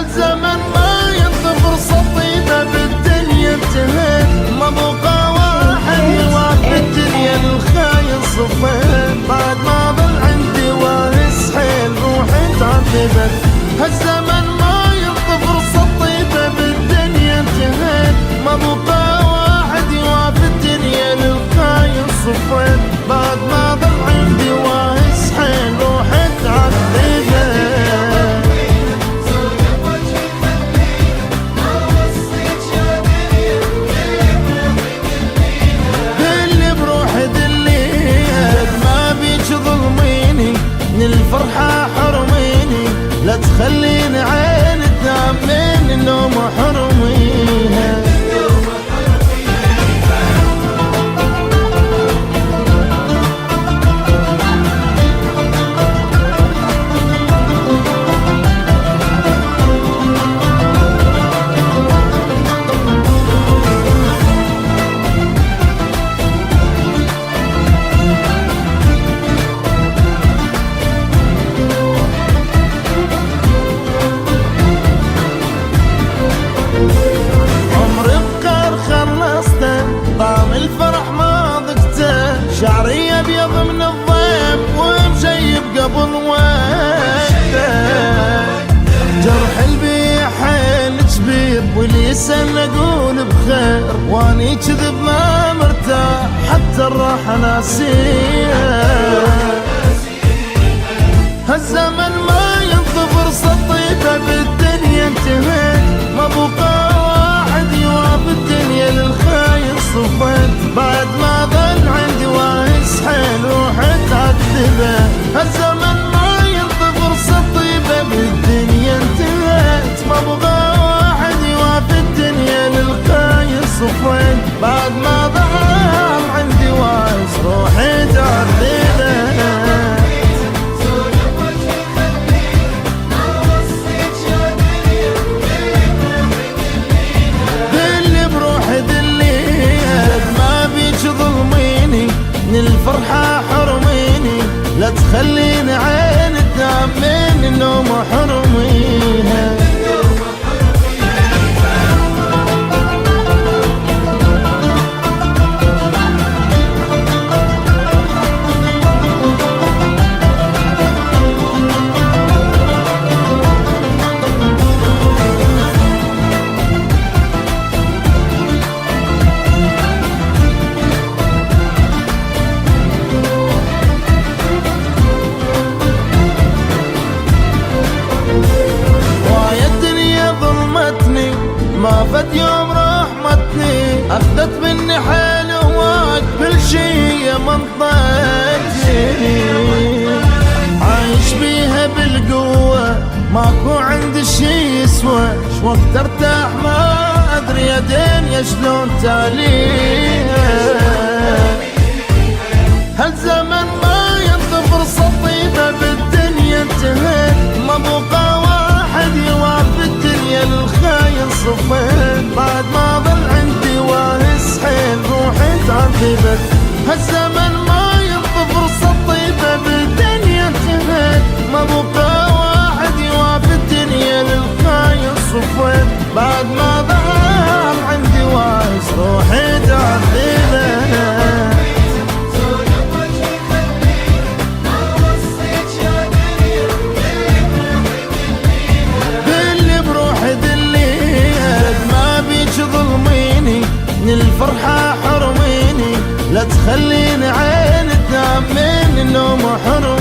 هالزمن ما ينطي فرصة طيبة بالدنيا انتهت، ما بقى واحد يوافي الدنيا للخاين صفيت، بعد ما ظل عندي وارث حيل روحي تعذبت. هالزمن ما ينطي فرصة طيبة بالدنيا انتهت، ما بقى واحد يوافي الدنيا للخاين صفيت، بعد ما ظل عندي وارث حيل روحي تعذبت. الفرحة حرميني، لا تخليني عين تنام من النوم حرميها. الفرح ما ضقته، شعري ابيض من الضيم ومشيب قبل وقته، جرح البيع حيل كبير واللي يسأل اقول بخير، واني كذب ما مرتاح حتى الراحة ناسيه. هالزمن ما ينطي فرصة طيبة بالدنيا انتهت، ما بقى واحد يوافي الدنيا للخاين صفيت، بعد ما ظل عندي وارث حيل روحي تعذبت. هالزمن ما ينطي فرصة طيبة بالدنيا انتهت، ما بقى واحد يوافي الدنيا للخاين صفيت، بعد ما ظل عندي وارث روحي تعذبت. الفرحة حرميني، لا تخليني عين تنام من النوم حرميها. ما فد يوم رحمتني، أخذت مني حيل هواك كل شي منطقتني، عايش بيها بالقوة ماكو عندي شي يسوى، وقت ارتاح ما أدري يا دنيا شلون تاليها. هالزمن ما ينطي فرصة طيبة بالدنيا انتهت، ما بقى واحد يوافي الدنيا للخاين صفيت، بعد ما ظل عندي وارث حيل روحي تعذبت. هالزمن ما ينطي فرصة طيبة بالدنيا انتهت، ما بقى واحد يوافي الدنيا للخاين صفيت، بعد ما ظل عندي وارث روحي تعذبت. الفرحة حرميني، لا تخليني عين تنام من النوم حرميها.